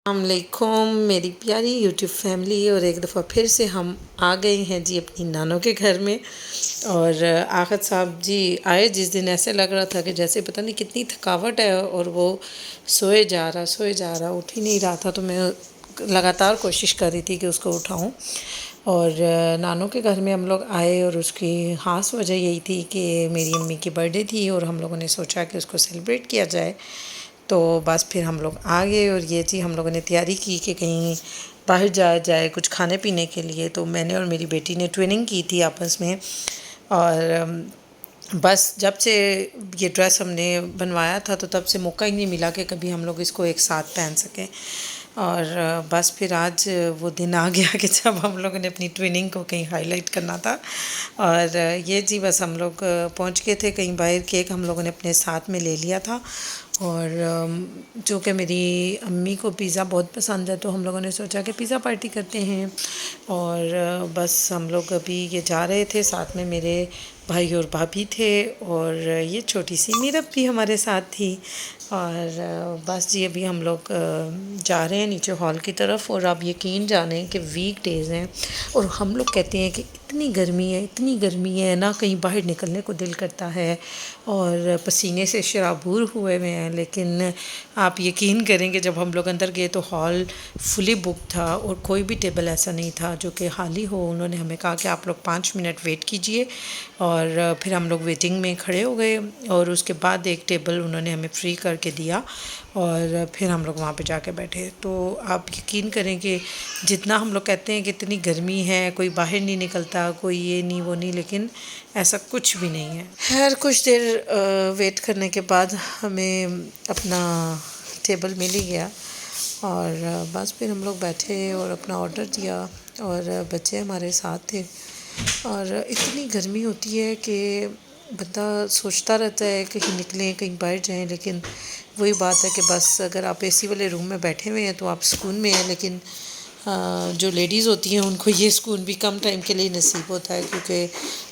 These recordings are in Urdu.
السلام علیکم میری پیاری یوٹیوب فیملی، اور ایک دفعہ پھر سے ہم آ گئے ہیں جی اپنی نانوں کے گھر میں۔ اور آغت صاحب جی آئے جس دن ایسے لگ رہا تھا کہ جیسے پتہ نہیں کتنی تھکاوٹ ہے، اور وہ سوئے جا رہا اٹھ ہی نہیں رہا تھا، تو میں لگاتار کوشش کر رہی تھی کہ اس کو اٹھاؤں۔ اور نانوں کے گھر میں ہم لوگ آئے، اور اس کی خاص وجہ یہی تھی کہ میری امی کی برتھ ڈے تھی، اور ہم لوگوں نے سوچا کہ اس کو سیلیبریٹ کیا جائے۔ تو بس پھر ہم لوگ آ گئے، اور یہ جی ہم لوگوں نے تیاری کی کہ کہیں باہر جایا جائے کچھ کھانے پینے کے لیے۔ تو میں نے اور میری بیٹی نے ٹویننگ کی تھی آپس میں، اور بس جب سے یہ ڈریس ہم نے بنوایا تھا تو تب سے موقع ہی نہیں ملا کہ کبھی ہم لوگ اس کو ایک ساتھ پہن سکیں۔ اور بس پھر آج وہ دن آ گیا کہ جب ہم لوگوں نے اپنی ٹویننگ کو کہیں ہائی لائٹ کرنا تھا۔ اور یہ جی بس ہم لوگ پہنچ گئے تھے کہیں باہر، کیک ہم لوگوں نے اپنے ساتھ میں لے لیا تھا۔ اور چونکہ میری امی کو پیزا بہت پسند ہے، تو ہم لوگوں نے سوچا کہ پیزا پارٹی کرتے ہیں۔ اور بس ہم لوگ ابھی یہ جا رہے تھے، ساتھ میں میرے بھائی اور بھابھی تھے، اور یہ چھوٹی سی میرب بھی ہمارے ساتھ تھی۔ اور بس جی ابھی ہم لوگ جا رہے ہیں نیچے ہال کی طرف، اور آپ یقین جانیں کہ ویک ڈیز ہیں، اور ہم لوگ کہتے ہیں کہ اتنی گرمی ہے نہ کہیں باہر نکلنے کو دل کرتا ہے، اور پسینے سے شرابور ہوئے ہیں۔ لیکن آپ یقین کریں کہ جب ہم لوگ اندر گئے تو ہال فلی بک تھا، اور کوئی بھی ٹیبل ایسا نہیں تھا جو کہ خالی ہو۔ انہوں نے ہمیں کہا کہ آپ لوگ 5 منٹ ویٹ کیجئے، اور پھر ہم لوگ ویٹنگ میں کھڑے ہو گئے، اور اس کے بعد ایک ٹیبل انہوں نے ہمیں فری کر کے دیا، اور پھر ہم لوگ وہاں پہ جا کے بیٹھے۔ تو آپ یقین کریں کہ جتنا ہم لوگ کہتے ہیں کہ اتنی گرمی ہے، کوئی باہر نہیں نکلتا، کوئی یہ نہیں وہ نہیں، لیکن ایسا کچھ بھی نہیں ہے۔ خیر کچھ دیر ویٹ کرنے کے بعد ہمیں اپنا ٹیبل مل ہی گیا، اور بس پھر ہم لوگ بیٹھے اور اپنا آرڈر دیا، اور بچے ہمارے ساتھ تھے۔ اور اتنی گرمی ہوتی ہے کہ بندہ سوچتا رہتا ہے کہیں نکلیں کہیں باہر جائیں، لیکن وہی بات ہے کہ بس اگر آپ اے سی والے روم میں بیٹھے ہوئے ہیں تو آپ سکون میں ہیں، لیکن جو لیڈیز ہوتی ہیں ان کو یہ سکون بھی کم ٹائم کے لیے نصیب ہوتا ہے، کیونکہ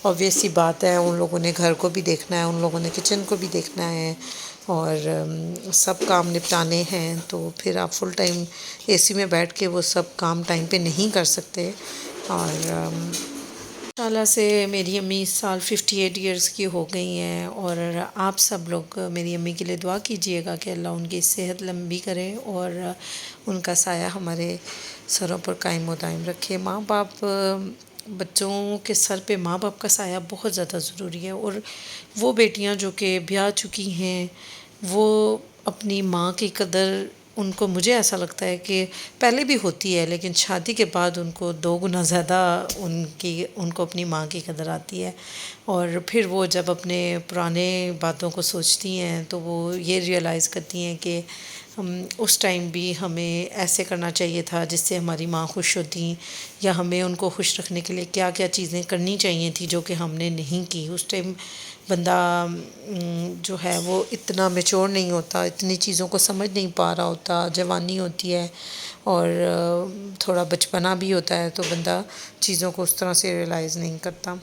obvious سی بات ہے ان لوگوں نے گھر کو بھی دیکھنا ہے، ان لوگوں نے کچن کو بھی دیکھنا ہے، اور سب کام نپٹانے ہیں، تو پھر آپ فل ٹائم اے سی میں بیٹھ کے وہ سب کام ٹائم پہ نہیں کر سکتے۔ اور اللہ سے میری امی اس سال 58 ایئرس کی ہو گئی ہیں، اور آپ سب لوگ میری امی کے لیے دعا کیجئے گا کہ اللہ ان کی صحت لمبی کرے، اور ان کا سایہ ہمارے سروں پر قائم و دائم رکھے۔ ماں باپ، بچوں کے سر پہ ماں باپ کا سایہ بہت زیادہ ضروری ہے، اور وہ بیٹیاں جو کہ بیاہ چکی ہیں وہ اپنی ماں کی قدر، ان کو مجھے ایسا لگتا ہے کہ پہلے بھی ہوتی ہے، لیکن شادی کے بعد ان کو 2 گنا زیادہ ان کو اپنی ماں کی قدر آتی ہے۔ اور پھر وہ جب اپنے پرانے باتوں کو سوچتی ہیں تو وہ یہ ریئلائز کرتی ہیں کہ اس ٹائم بھی ہمیں ایسے کرنا چاہیے تھا جس سے ہماری ماں خوش ہوتی، یا ہمیں ان کو خوش رکھنے کے لیے کیا کیا چیزیں کرنی چاہیے تھی جو کہ ہم نے نہیں کی۔ اس ٹائم بندہ جو ہے وہ اتنا میچور نہیں ہوتا، اتنی چیزوں کو سمجھ نہیں پا رہا ہوتا، جوانی ہوتی ہے اور تھوڑا بچپنا بھی ہوتا ہے، تو بندہ چیزوں کو اس طرح سے ریئلائز نہیں کرتا۔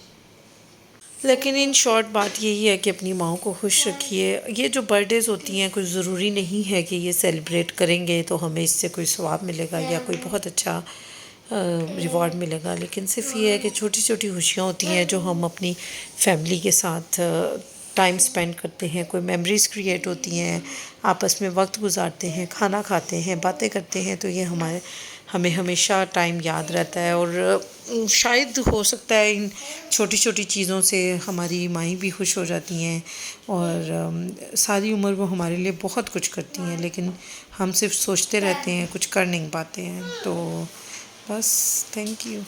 لیکن ان شارٹ بات یہی ہے کہ اپنی ماں کو خوش رکھیے۔ یہ جو برتھ ڈیز ہوتی ہیں کوئی ضروری نہیں ہے کہ یہ سیلیبریٹ کریں گے تو ہمیں اس سے کوئی ثواب ملے گا یا کوئی بہت اچھا ریوارڈ ملے گا، لیکن صرف یہ ہے کہ چھوٹی چھوٹی خوشیاں ہوتی ہیں جو ہم اپنی فیملی کے ساتھ ٹائم سپینڈ کرتے ہیں، کوئی میموریز کریٹ ہوتی ہیں، آپس میں وقت گزارتے ہیں، کھانا کھاتے ہیں، باتیں کرتے ہیں، تو یہ ہمیں ہمیشہ ٹائم یاد رہتا ہے۔ اور شاید ہو سکتا ہے ان چھوٹی چھوٹی چیزوں سے ہماری مائیں بھی خوش ہو جاتی ہیں، اور ساری عمر وہ ہمارے لیے بہت کچھ کرتی ہیں، لیکن ہم صرف سوچتے رہتے ہیں، کچھ کر نہیں پاتے ہیں۔ تو بس تھینک یو۔